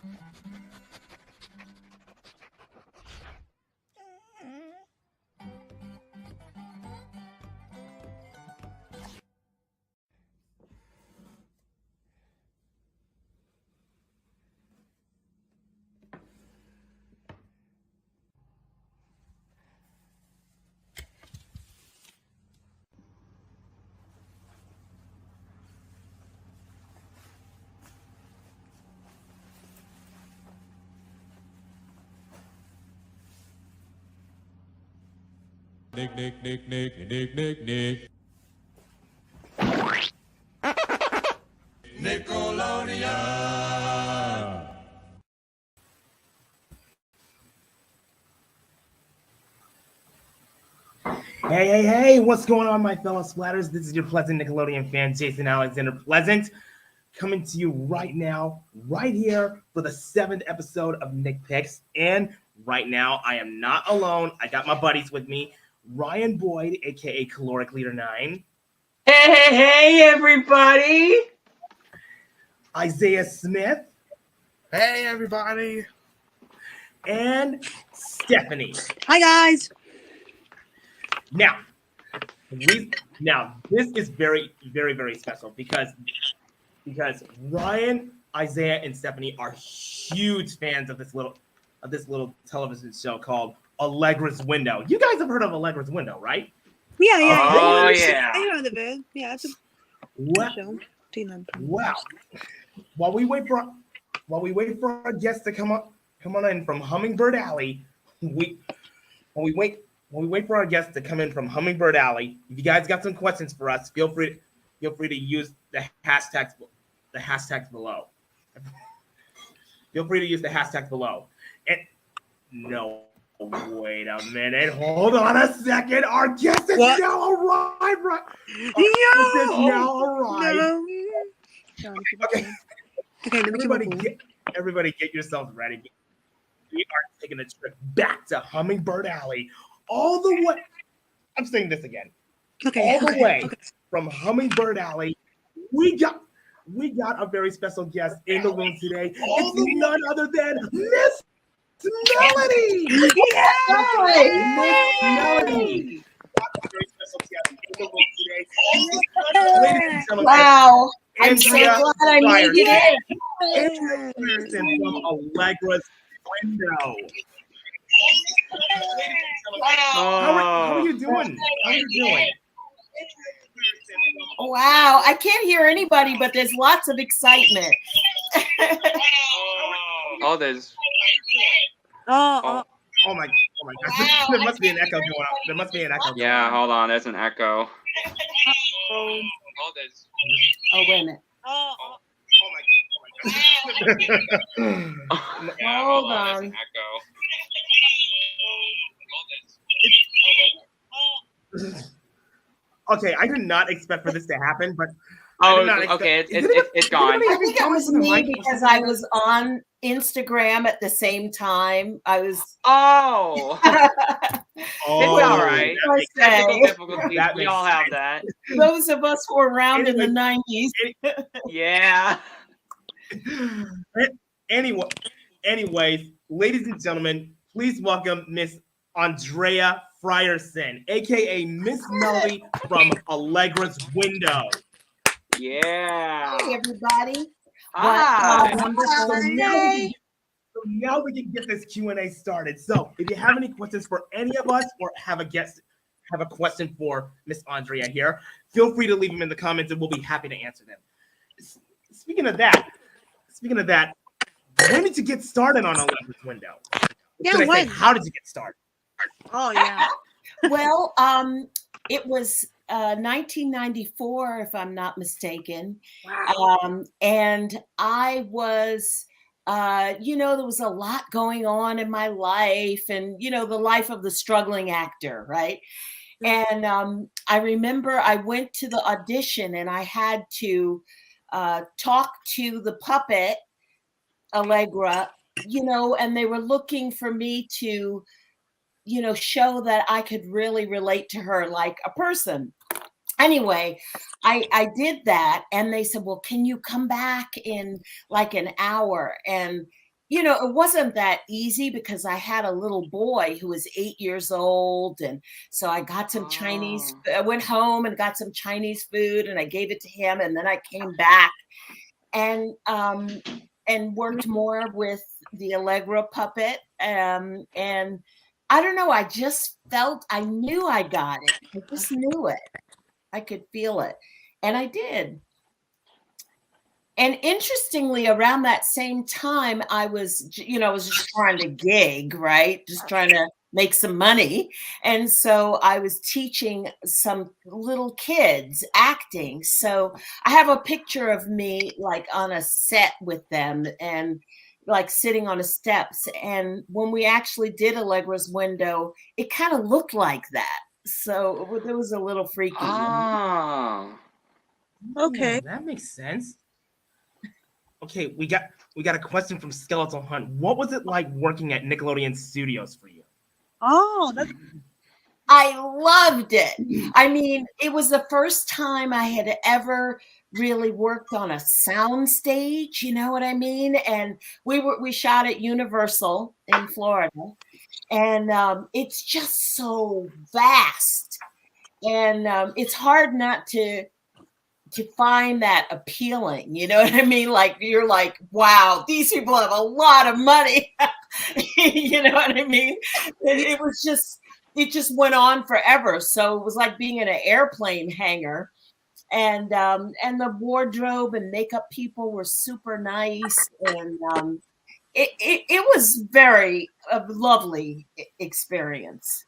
Nick. Nickelodeon. Hey, what's going on, my fellow splatters? This is your pleasant Nickelodeon fan, Jason Alexander Pleasant, coming to you right now, right here for the 7th episode of Nick Picks. And right now, I am not alone. I got my buddies with me, Ryan Boyd, aka Caloric Leader 9. Hey, everybody. Isaiah Smith. Hey, everybody. And Stephanie. Hi, guys. Now, this is very, very, very special because Ryan, Isaiah, and Stephanie are huge fans of this little television show called Allegra's Window. You guys have heard of Allegra's Window, right? Yeah. Oh, yeah. I heard of it. Yeah, it's a What? show. Wow. While we wait for our guests to come on in from Hummingbird Alley, while we wait for our guests to come in from Hummingbird Alley, if you guys got some questions for us, feel free to use the hashtags below. Feel free to use the hashtags below. And no, wait a minute. Hold on a second. Our guest is now arrived. Our guest is now arrived. No. Okay. Okay, let me Everybody get yourselves ready. We are taking a trip back to Hummingbird Alley. All the way. I'm saying this again. Okay. All the way from Hummingbird Alley. We got a very special guest in the room today. It's none other than Miss Melody. Miss Melody. Got a very special guest in the room today. Ladies and gentlemen, Wow. I'm so Andrea glad I made it. Andrea Frierson from Allegra's Window. How are you doing? Wow. I can't hear anybody, but there's lots of excitement. There's. Oh my gosh. There must be an echo going on. Yeah, hold on. There's an echo. There's. Oh, wait a minute. Hold on. There's an echo. Okay, I did not expect for this to happen, but Okay. It's gone. I think it was me because I was on Instagram at the same time. I was. Oh. It's all right. Technical difficulties. We all have that. Those of us who were around in the 90s. Yeah. Anyways, ladies and gentlemen, please welcome Miss Andrea Frierson, aka Miss Melody from Allegra's Window. Yeah. Hey, everybody. Hi. So now we can get this Q&A started. So if you have any questions for any of us or have a question for Miss Andrea here, feel free to leave them in the comments and we'll be happy to answer them. Speaking of that, when did you get started on Allegra's Window? How did you get started? Oh, yeah. Well, it was 1994, if I'm not mistaken. Wow. And I was, there was a lot going on in my life and, the life of the struggling actor, right? And I remember I went to the audition and I had to talk to the puppet, Allegra, and they were looking for me to, show that I could really relate to her like a person. Anyway, I did that and they said, well, can you come back in like an hour? And you know, it wasn't that easy because I had a little boy who was 8 years old. And so I got some Chinese, Oh. I went home and got some Chinese food and I gave it to him. And then I came back and worked more with the Allegra puppet. And I don't know, I just felt, I knew I got it. I just knew it. I could feel it. And I did. And interestingly, around that same time, I was just trying to gig, right? Just trying to make some money. And so I was teaching some little kids acting. So I have a picture of me like on a set with them and like sitting on the steps. And when we actually did Allegra's Window, it kind of looked like that. So it was a little freaky. Oh. Okay. That makes sense. Okay, we got a question from Skeletal Hunt. What was it like working at Nickelodeon Studios for you? Oh, that's I loved it. I mean, it was the first time I had ever really worked on a sound stage, you know what I mean? And we shot at Universal in Florida, and it's just so vast, and it's hard not to find that appealing, you know what I mean? Like you're like, wow, these people have a lot of money. You know what I mean? It was just, it just went on forever. So it was like being in an airplane hangar. And the wardrobe and makeup people were super nice. And it was very a lovely experience.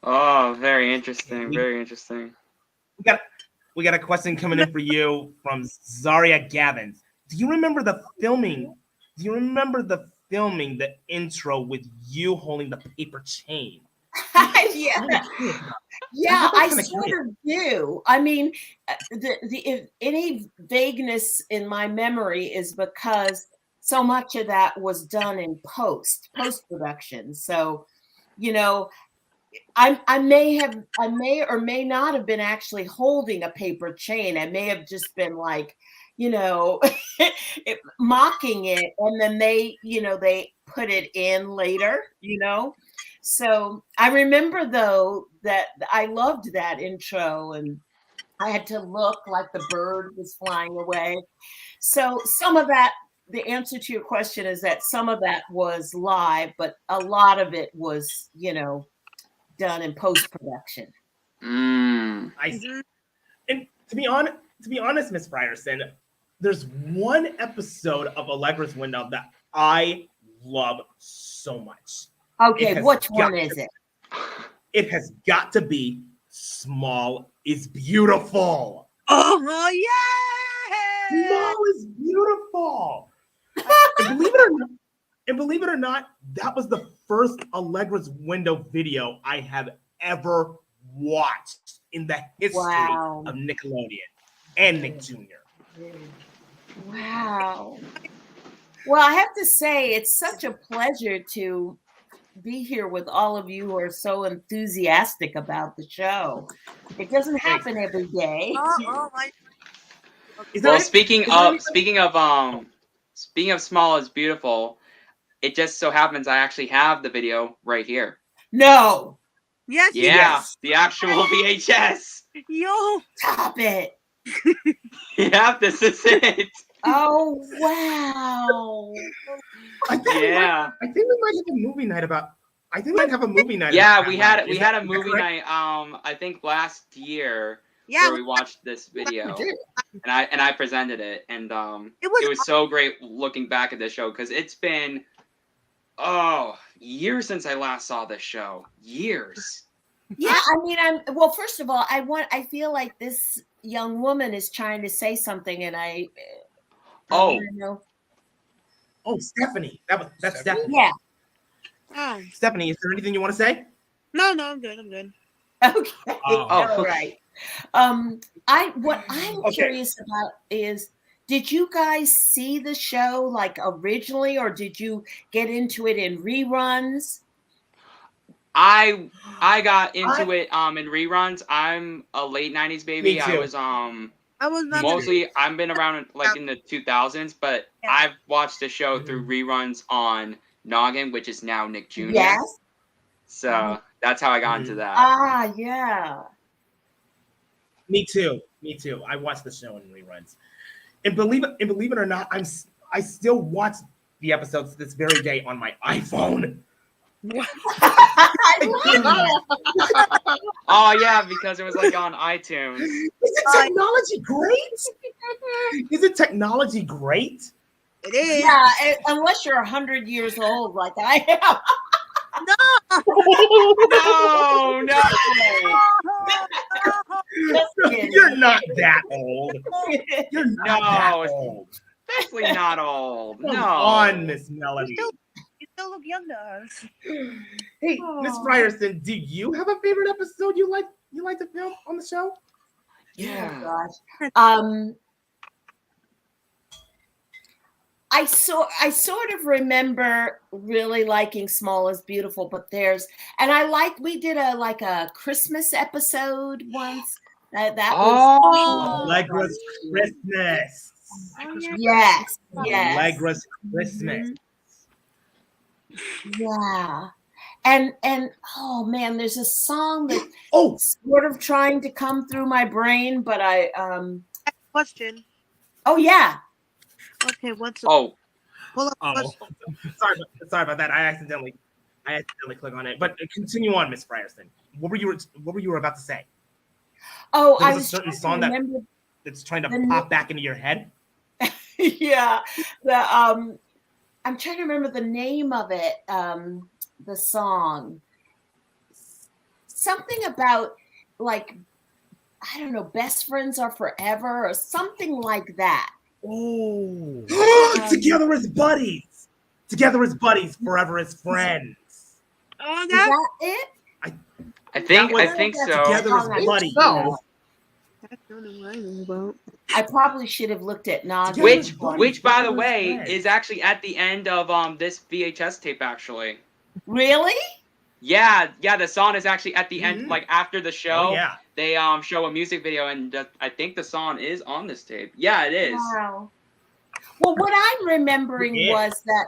Oh, very interesting. Very interesting. We got a question coming in for you from Zaria Gavins. Do you remember the filming? Do you remember the filming, the intro with you holding the paper chain? Yeah. Yeah, I sort of do. I mean, any vagueness in my memory is because so much of that was done in post production. So, you know, I may or may not have been actually holding a paper chain. I may have just been like, you know, mocking it, and then they put it in later, you know. So I remember though that I loved that intro, and I had to look like the bird was flying away. So some of that, the answer to your question is that some of that was live, but a lot of it was, you know, done in post-production. I see. And to be honest, Miss Frierson, there's one episode of Allegra's Window that I love so much. Okay, which one is it? It has got to be Small is Beautiful. oh yeah. Small is beautiful. And believe it or not, that was the first Allegra's Window video I have ever watched in the history of Nickelodeon and Nick Jr. Wow. Well, I have to say, it's such a pleasure to be here with all of you who are so enthusiastic about the show. It doesn't happen every day. Oh my. Well, speaking of Small is Beautiful, it just so happens I actually have the video right here. No. Yes. Yeah, Yes. the actual VHS. Yo. Stop it. Yeah, this is it. Oh wow. I think we might have a movie night about. I think we might have a movie night. Yeah, about we that had night. a movie night. I think last year Yeah. where we watched this video, We did. and I presented it, and it was so great looking back at this show because it's been years since I last saw this show. Years. Yeah, I mean, well, first of all, I feel like this young woman is trying to say something, and I don't know. Oh, Stephanie. That's Stephanie. Yeah. Oh. Stephanie, is there anything you want to say? No, I'm good. I'm good. Okay. All right. What I'm curious about is, did you guys see the show like originally, or did you get into it in reruns? I got into it in reruns. I'm a late 90s baby. Me too. I was I was not. Mostly, I've been around like in the 2000s, but Yeah. I've watched the show through reruns on Noggin, which is now Nick Jr. Yes. So that's how I got into that. Ah, yeah. Me too. I watched the show in reruns, and believe it or not, I still watch the episodes this very day on my iPhone. Oh yeah, because it was like on iTunes. Isn't technology great? Isn't technology great? It is. Yeah, unless you're 100 years old like I am. No. Just kidding. You're not that old. You're not that No. old. Definitely not old. Come No. on, Miss Melody. You still look young to us. Hey, Miss Frierson, do you have a favorite episode you like to film on the show? Yeah. Oh, gosh. I sort of remember really liking Small is Beautiful, but we did a Christmas episode once. That was Allegra's Christmas. yes. Allegra's Christmas. Yeah. And oh man, there's a song that's sort of trying to come through my brain, but Question. oh yeah. Okay, what's Oh. Pull up. Sorry about that. I accidentally clicked on it. But continue on, Miss Frierson. What were you about to say? Oh, There I was a certain song that's trying to pop back into your head. Yeah. I'm trying to remember the name of it. The song. Something about like, I don't know, best friends are forever or something like that. Oh. Together as buddies. Together as buddies, forever as friends. Oh, Is that it? I think so. Together as buddies. That's the only one I know about. I probably should have looked at Noggin. Which by the way is actually at the end of this VHS tape actually. Really? Yeah, the song is actually at the end, like after the show. Oh, yeah. They show a music video, and I think the song is on this tape. Yeah, it is. Wow. Well, what I'm remembering was that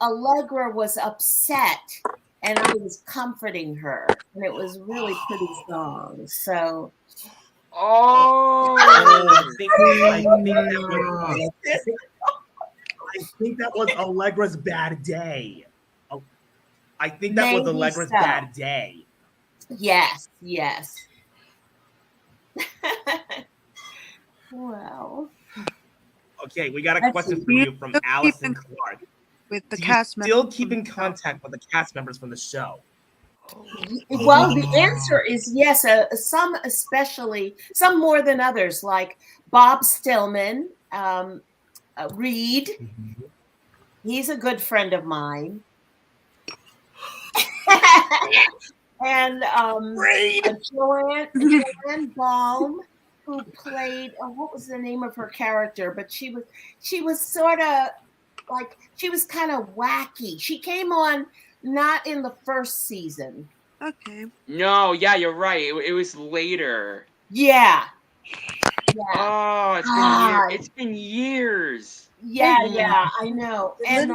Allegra was upset, and I was comforting her, and it was really pretty song. So. I think that was Allegra's bad day. I think that was Allegra's bad day. Yes. Wow. Okay, we got a question for you from Allison Clark. With the Do cast you still keep in contact with the cast members from the show? Well, the answer is yes. Some, especially some more than others, like Bob Stillman, Reed. He's a good friend of mine. And Joanne Baum, who played what was the name of her character? But she was sort of like, she was kind of wacky. She came on not in the first season. Okay. No, yeah, you're right. It was later. Yeah. Oh, it's been years. Yeah, I know. And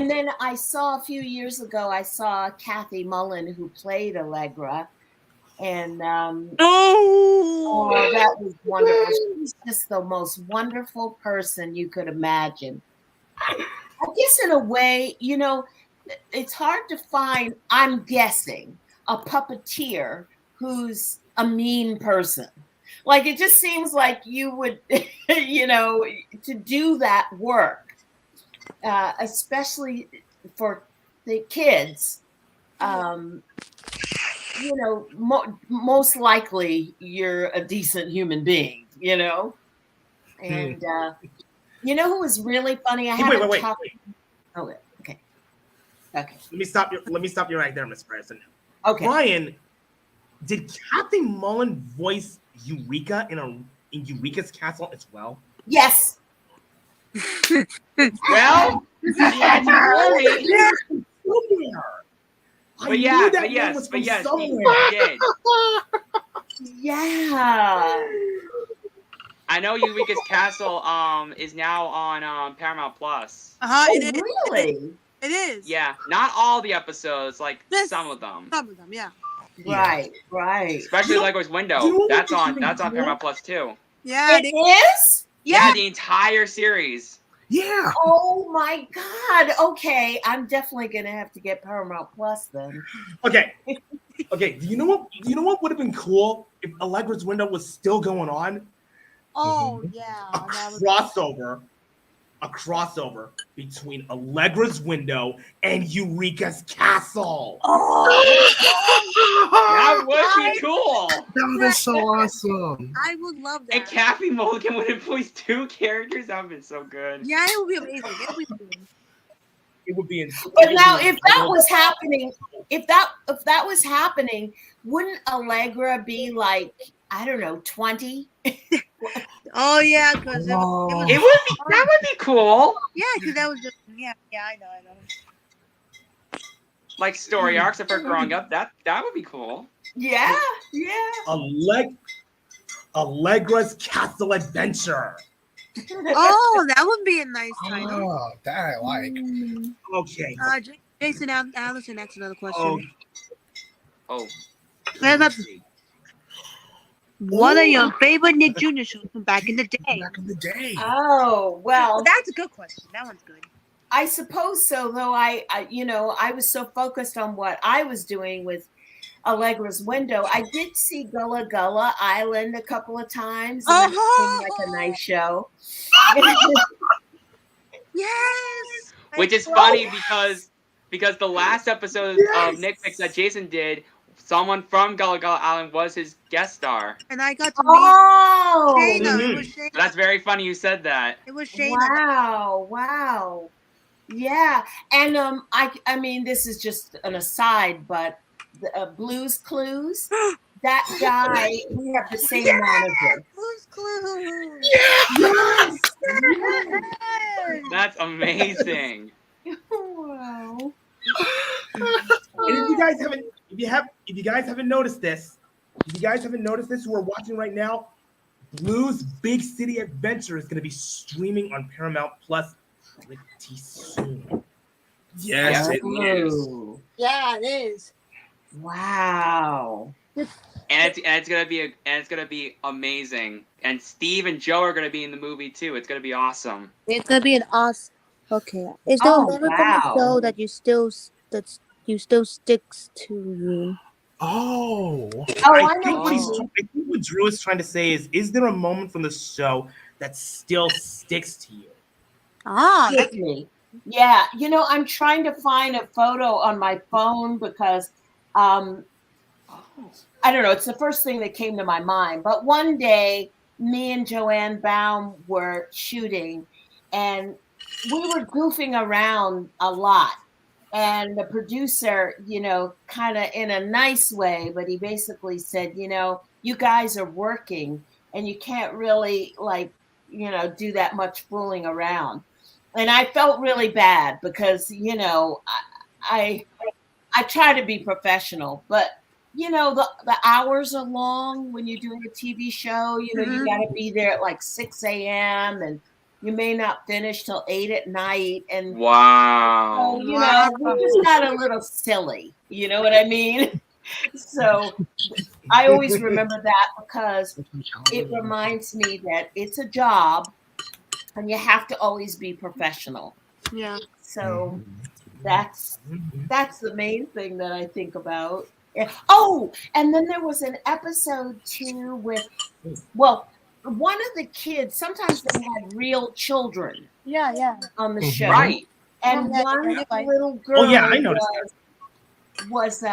then I saw a few years ago, I saw Cathy Mullen, who played Allegra. And that was wonderful. She's just the most wonderful person you could imagine. I guess in a way, it's hard to find, I'm guessing, a puppeteer who's a mean person. Like, it just seems like you would, to do that work, especially for the kids, most likely you're a decent human being, and who was really funny? Wait. Oh, okay. Let me stop you right there, Miss Frierson. Okay. Brian, did Cathy Mullen voice Eureka in Eureka's castle as well? Yes. Well, But yes, he did. Yeah. I know Eureka's Castle is now on Paramount Plus. Oh, Oh, it is. really? It is. Yeah, not all the episodes, like Yes. some of them. Some of them, yeah. Right, right. Especially Lego's Window. you know what That's would be on really cool? Paramount Plus too. Yeah, It is? Yeah, the entire series. Yeah. Oh my God. Okay, I'm definitely gonna have to get Paramount Plus then. Okay. Okay. Do you know what? Do you know what would have been cool if Allegra's Window was still going on? Oh, yeah. A that was- crossover between Allegra's Window and Eureka's Castle. That would be cool. That was so awesome. I would love that. And Cathy Mulligan would have voiced two characters. That would have been so good. Yeah, it would be amazing. It would be amazing. It would be. But now, if that was happening, if that was happening, wouldn't Allegra be like, I don't know, 20? Oh, yeah, because It would be. That would be cool. Yeah, because that was just, yeah, I know. Like story arcs of her growing up. That would be cool. Yeah. Allegra's Castle Adventure. Oh, that would be a nice title. Oh, that I like. Okay. Jason Allison asked another question. Oh. What are your favorite Nick Jr. shows from back in the day? Back in the day. Oh, well, That's a good question. That one's good. I suppose so, though I was so focused on what I was doing with Allegra's Window. I did see Gullah Gullah Island a couple of times. And that seemed like a nice show. Yes. Which is funny because the last episode of Nick Picks that Jason did, someone from Gullah Gullah Island was his guest star. And I got to meet Oh, Shayna. It was So Shayna. that's very funny you said that. It was Shayna. wow. Yeah, and I mean, this is just an aside, but the, Blue's Clues, that guy, we have the same manager. Blue's Clues. Yes. That's amazing. Wow. And if you guys haven't noticed this, who are watching right now, Blue's Big City Adventure is going to be streaming on Paramount Plus pretty soon. Yes, it is. Oh, Yeah, it is. wow. And it's gonna be amazing. And Steve and Joe are gonna be in the movie too. It's gonna be awesome. It's gonna be an awesome. Okay. Is there a moment from wow. the show that you still sticks to you? Oh, Oh, I I think know. I think what Drew is trying to say is there a moment from the show that still sticks to you? Ah, Hit me. Yeah, I'm trying to find a photo on my phone because I don't know, it's the first thing that came to my mind. But one day, me and Joanne Baum were shooting, and we were goofing around a lot. And the producer, kind of in a nice way, but he basically said, you guys are working and you can't really do that much fooling around. And I felt really bad because, I try to be professional, but the hours are long when you're doing a TV show. You got to be there at like 6 a.m. and you may not finish till 8 at night. And Wow. so, we just got a little silly. You know what I mean? So I always remember that because it reminds me that it's a job and you have to always be professional. yeah. So that's the main thing that I think about. Oh, and then there was an episode too with, one of the kids, sometimes they had real children Yeah. on the show. Right. And Yeah, one right. little girl I noticed was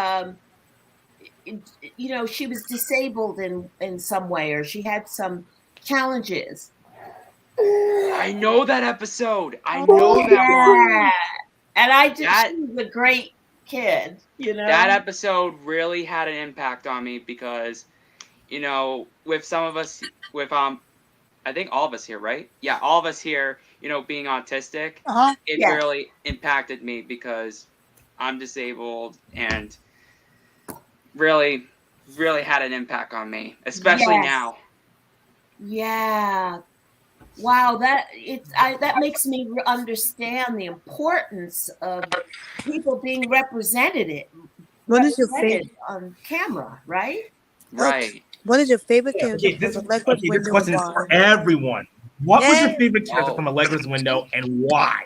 she was disabled in some way, or she had some challenges. I know that episode. I know that one. And she was a great kid, That episode really had an impact on me because, with some of us, I think all of us here, right? Yeah, all of us here, being autistic, it Yeah. really impacted me because I'm disabled and really really had an impact on me, especially Yes. now. Yeah. Wow, that makes me understand the importance of people being represented What is your favorite? on camera, right? Right. What is your favorite Yeah, character okay, from Allegra's this window? question is and for why? everyone. What was your Yay. favorite character Oh. from Allegra's window and why?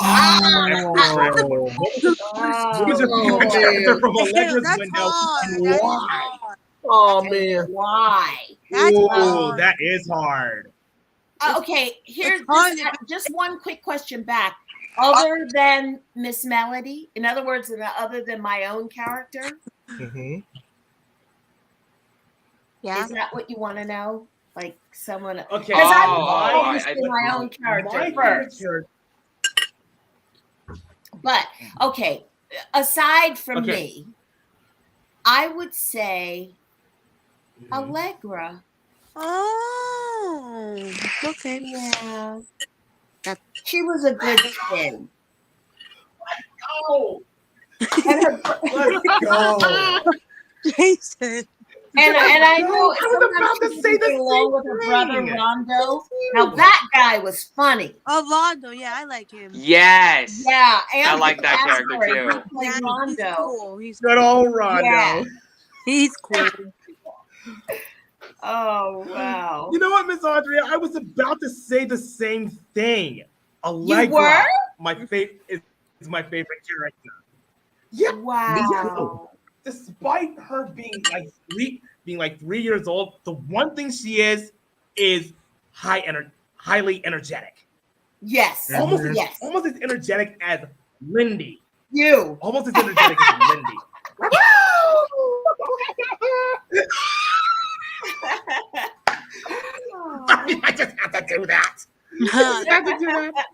Oh, What was your favorite character from Allegra's That's window hard. and That is why? hard. oh man. Why? That's Ooh, hard. that is hard. Okay, here's hard just one quick question back. Other than Miss Melody, in other words, other than my own character, Mhm. Yeah. is that what you want to know? Like someone? Okay. Because I'm Oh, always I- in my own character My favorite first. character. But okay, aside from Okay. me, I would say Allegra. Oh. Okay. Yeah. That- She was a good kid. Oh, And, her, let's go. Jason. and I know I was about to sometimes she say didn't the get along with her same brother thing. Rondo. Now that guy was funny. Oh, Rondo. Yeah, I like him. Yes. Yeah, and I like that Casper, character, he too. played Yeah, he's Rondo. cool. He's Good old Rondo. Yeah. He's cool. Oh wow! You know what, Miss Andrea? I was about to say the same thing. Allegra, You were? my favorite is my favorite character. Yeah, Wow! despite her being like 3 years old, the one thing she is highly energetic. Yes, Almost yes. almost as energetic as Lindy. You. Almost as energetic as Lindy. I just had to do that. I had to do that.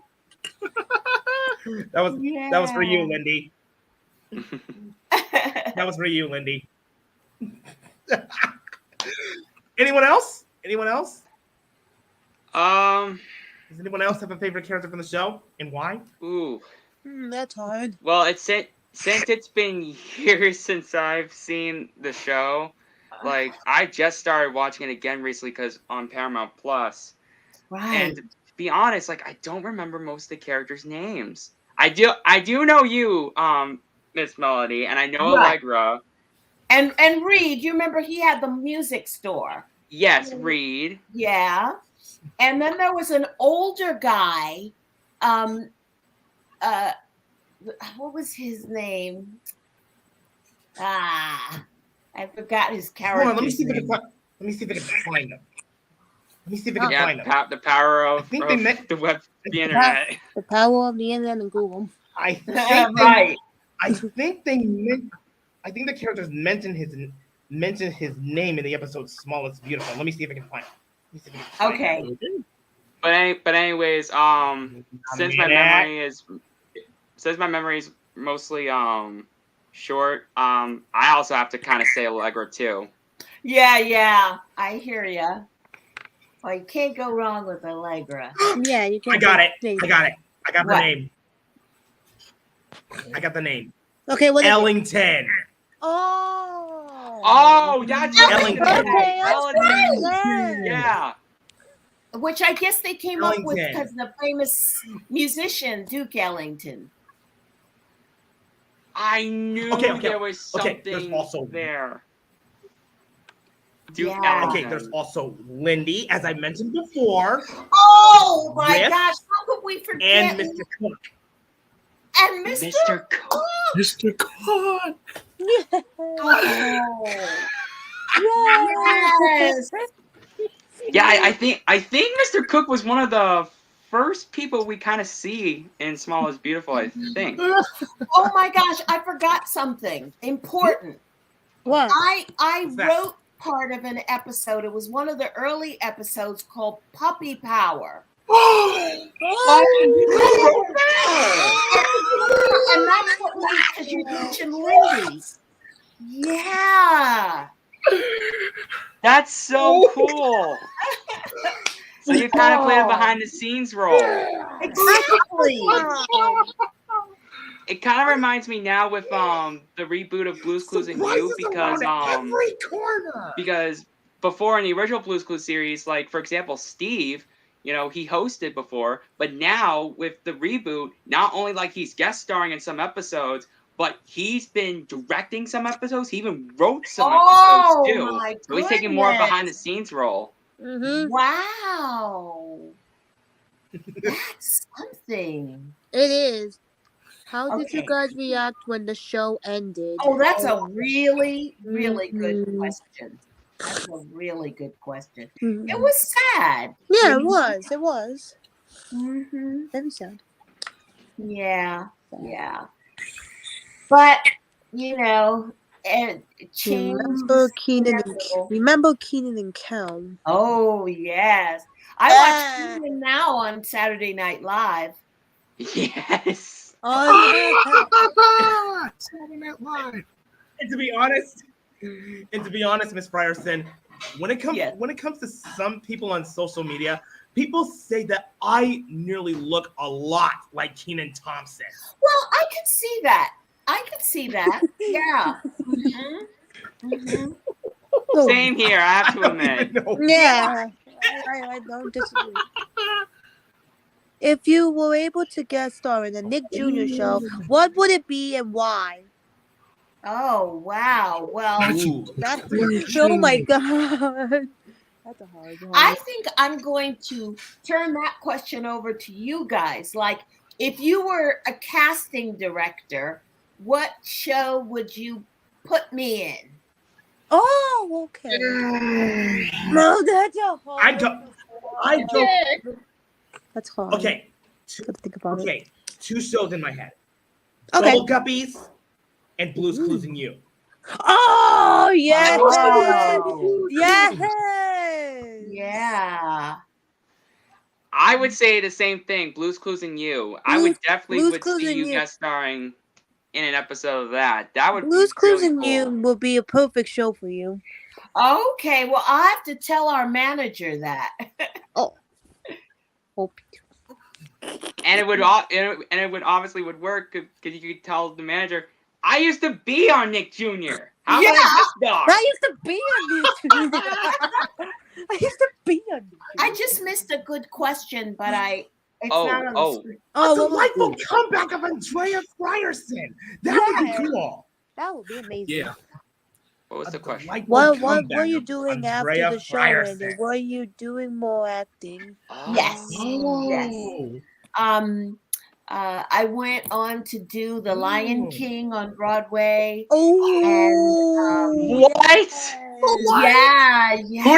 That was for you, Lindy. That was for you, Lindy. Anyone else? Anyone else? Does anyone else have a favorite character from the show and why? Ooh. That's hard. Well, since it's been years since I've seen the show, like I just started watching it again recently because on Paramount Plus. Right. And to be honest, like I don't remember most of the characters' names. I do know you, Miss Melody, and I know Right. Allegra. And Reed, you remember he had the music store. Yes, Reed. Yeah. And then there was an older guy. What was his name? I forgot his character. Hold on, let me see if I can find him. Let me see if I can Yeah, find him. the power I of, think they met- the web, the internet. The power of the internet and Google. I think Right. I think the characters mentioned his name in the episode "Smallest Beautiful." Let me see if I can find it. Okay. But anyways, since my memory is mostly short, I also have to kind of say Allegra too. Yeah. I hear ya. Well, you can't go wrong with Allegra. Yeah, you can. I got it. Think. I got it. I got the What? name. I got the name. Okay, what is it? Ellington. Oh, that's Ellington. Okay, that's Ellington. right. Yeah. Which I guess they came up with Ellington. because the famous musician Duke Ellington. I knew Okay, there was okay, something there's also- there. Duke Yeah. Okay, Ellington. there's also Lindy, as I mentioned before, Oh my Riff gosh! How could we forget? and Mr. Cook. And Mr. Mr. Cook. Mr. Cook. Oh, yes. Yeah, I think Mr. Cook was one of the first people we kind of see in Small is Beautiful, I think. Oh my gosh! I forgot something important. What? I What's that? wrote part of an episode. It was one of the early episodes called Puppy Power. And that's what because you mentioned Lindy. Yeah. That's so cool. So you kind of play a behind the scenes role. Exactly. it kind of reminds me now with the reboot of Blue's Clues and You because before in the original Blue's Clues series, like for example, Steve, you know, he hosted before, but now with the reboot, not only like he's guest starring in some episodes, but he's been directing some episodes. He even wrote some episodes too. My So he's taking more behind the scenes role. Mm-hmm. Wow. That's something. It is. How did you Okay. guys react when the show ended? Oh, that's a really, really good Mhm. question. That's a really good question. Mhm. It was sad. Yeah, it was. It was. Mm-hmm. Very sad. Yeah, yeah. But you know, change. Remember Keenan and Kel. Oh yes, I watch Keenan now on Saturday Night Live. Yes. Oh, Saturday Night Live. And to be honest, Miss Frierson, when it comes to some people on social media, people say that I nearly look a lot like Kenan Thompson. Well, I could see that. Yeah. Mm-hmm. Mm-hmm. Same here, I have to admit. yeah. I don't disagree. If you were able to guest star in a Nick Jr. show, what would it be and why? Oh wow. Well, Oh my god. That's a hard one. I think I'm going to turn that question over to you guys. Like, if you were a casting director, what show would you put me in? Oh, okay. No, that's a hard. I go. That's hard. Okay. Gotta think about it. Okay. 2 shows in my head. Okay. Bubble Guppies and Blue's Clues and You. Oh yes. Oh. Yes. Yeah. I would say the same thing, Blue's Clues and You. I would definitely Blue's would Clues see and you You. guest starring in an episode of that. That would Blue's be Clues really and cool. You will be a perfect show for you. Okay. Well, I have to tell our manager that. Oh. Hope. And it would obviously would work because you could tell the manager, I used to be on Nick Jr. How about this dog? I used to be on YouTube. I used to be on YouTube. I just missed a good question, but it's not on the screen. A delightful comeback of Andrea Frierson. That would be cool. That would be amazing. Yeah. What was the question? What were you doing Andrea after the show Frierson. ended? Were you doing more acting? Yes. Oh. Yes. I went on to do The Lion King on Broadway. Oh. What? Yeah. Who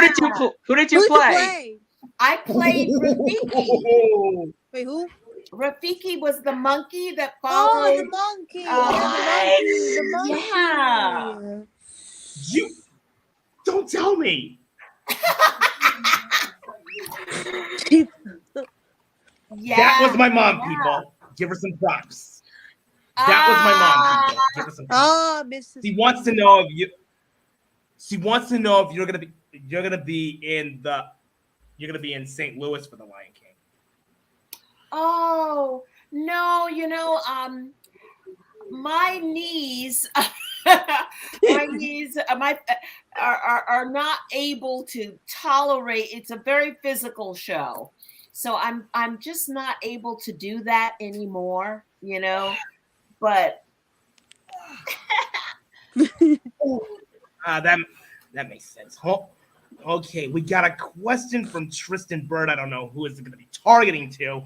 did you play? I played Rafiki. Wait, who? Rafiki was the monkey that Oh, followed. the monkey. What? The monkey. Yeah. You don't tell me. Yeah. That was my mom, people. Give her some props. That was my mom, people. Give her some props. Oh, Mrs. She wants to know if you. She wants to know if you're gonna be in St. Louis for the Lion King. Oh no, my knees, are not able to tolerate. It's a very physical show, so I'm just not able to do that anymore. But that makes sense. Okay, we got a question from Tristan Bird. I don't know who is it going to be targeting to,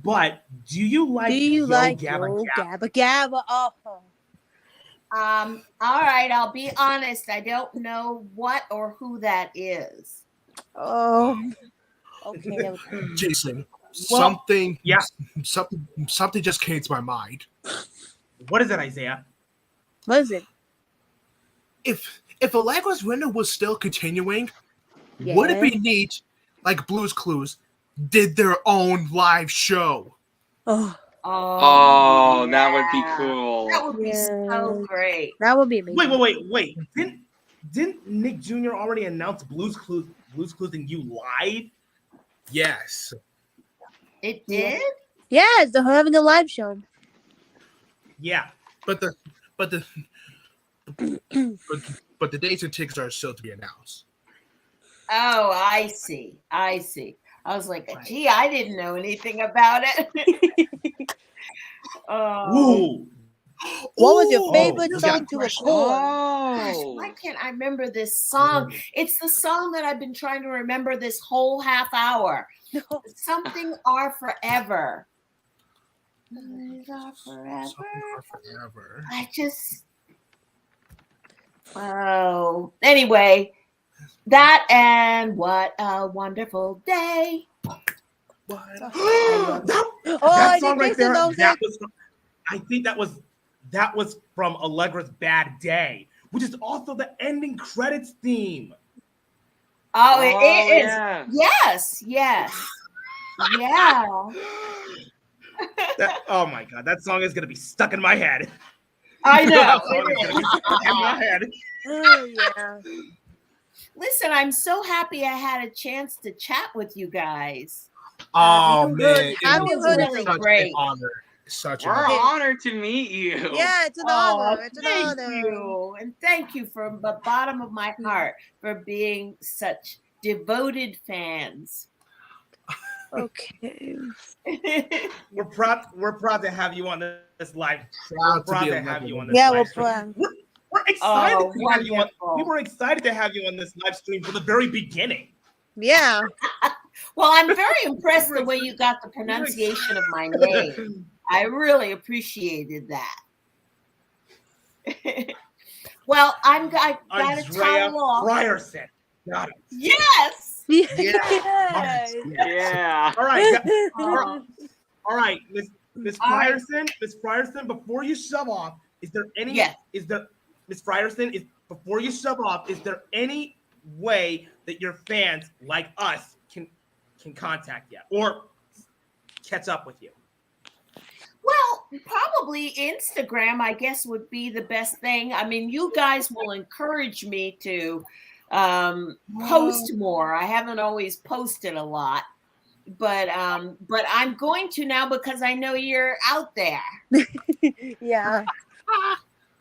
but do you like Yo Gabba Gabba? Oh. All right, I'll be honest. I don't know what or who that is. Oh. Okay. Jason, Well, something just came to my mind. What is it, Isaiah? What is it? If Allegra's window was still continuing, Yeah. would it be neat, like Blue's Clues did their own live show? Oh. Oh, that would be cool. That would be so great. That would be amazing. Wait. Didn't Nick Jr. already announce Blue's Clues and You live? Yes. It did? Yes, they're having a live show. Yeah. But the dates and tickets are still to be announced. Oh, I see. I was like, gee, I didn't know anything about it. Ooh. What was your Ooh. favorite Oh, song yeah. to record? Gosh, Oh. why can't I remember this song? It's the song that I've been trying to remember this whole half hour. Something Are Forever. Something Are Forever. Something are forever. I just. Oh. Anyway, that and What a Wonderful Day. What? That song right there. That was. I think that was from Allegra's Bad Day, which is also the ending credits theme. Oh, it is. Yeah. Yes. Yeah. Oh my god, that song is gonna be stuck in my head. I know. That song is gonna be stuck in my head. Oh, yeah. Listen, I'm so happy I had a chance to chat with you guys. Oh you man, heard- it have you was heard such it? an Great. honor. Such We're an honor. honored to meet you. Yeah, it's an Oh, honor. It's an thank honor. you. And thank you from the bottom of my heart for being such devoted fans. Okay. We're proud to have you on this live. Proud We're proud to be to a have member you of on this this Yeah, live we're stream. proud. We're excited Oh, to have you on. wonderful. We were excited to have you on this live stream from the very beginning. Yeah. Well, I'm very impressed the way you got the pronunciation of my name. I really appreciated that. Well, I gotta Andrea towel off. Frierson. Got it. Yes. Yes. Yeah. All right. Oh, All right, Miss All right. Frierson, before you shove off, is there any? Yes. Is there, Miss Frierson, before you shove off, is there any way that your fans like us can contact you or catch up with you? Well, probably Instagram, I guess, would be the best thing. I mean, you guys will encourage me to post more. I haven't always posted a lot, but I'm going to now because I know you're out there. Yeah.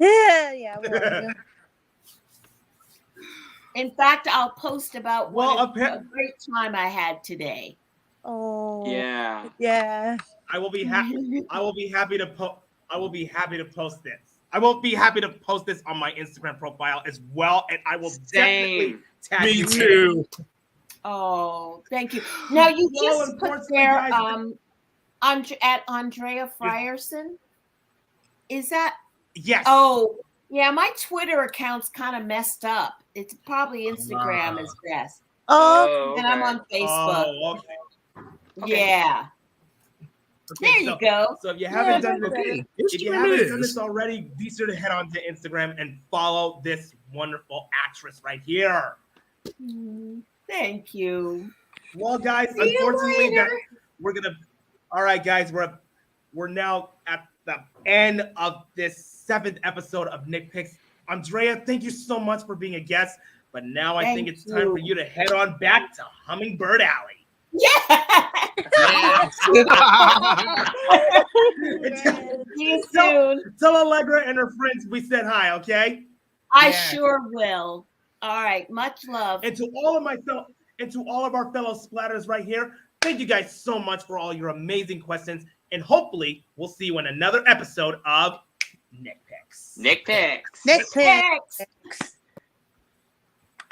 Yeah. Well, In fact, I'll post about what Well, a great time I had today. oh. Yeah. Yeah. I will be happy. I will be happy to post this. I will be happy to post this on my Instagram profile as well, and I will definitely tag Me you in it. too. Oh, thank you. Now you Well, just put unfortunately, there guys, at Andrea Frierson. Is that? Yes. Oh, yeah. My Twitter account's kind of messed up. It's probably Instagram is best, Oh. and I'm on Facebook. Oh, okay. Yeah. Okay, There you go. So if you haven't done this, Okay. if you haven't done this already, be sure to head on to Instagram and follow this wonderful actress right here. Thank you. Well, guys, See you unfortunately, later. All right, guys, we're now at the end of this 7th episode of Nick Picks. Andrea, thank you so much for being a guest. But now I think it's time for you to head on back to Hummingbird Alley. Yeah. Yes. See you soon. Tell Allegra and her friends we said hi, okay? I sure will. All right. Much love. And to all of our fellow splatters right here, thank you guys so much for all your amazing questions. And hopefully we'll see you in another episode of Nick Picks. Nick Picks. Nick Picks. Thanks.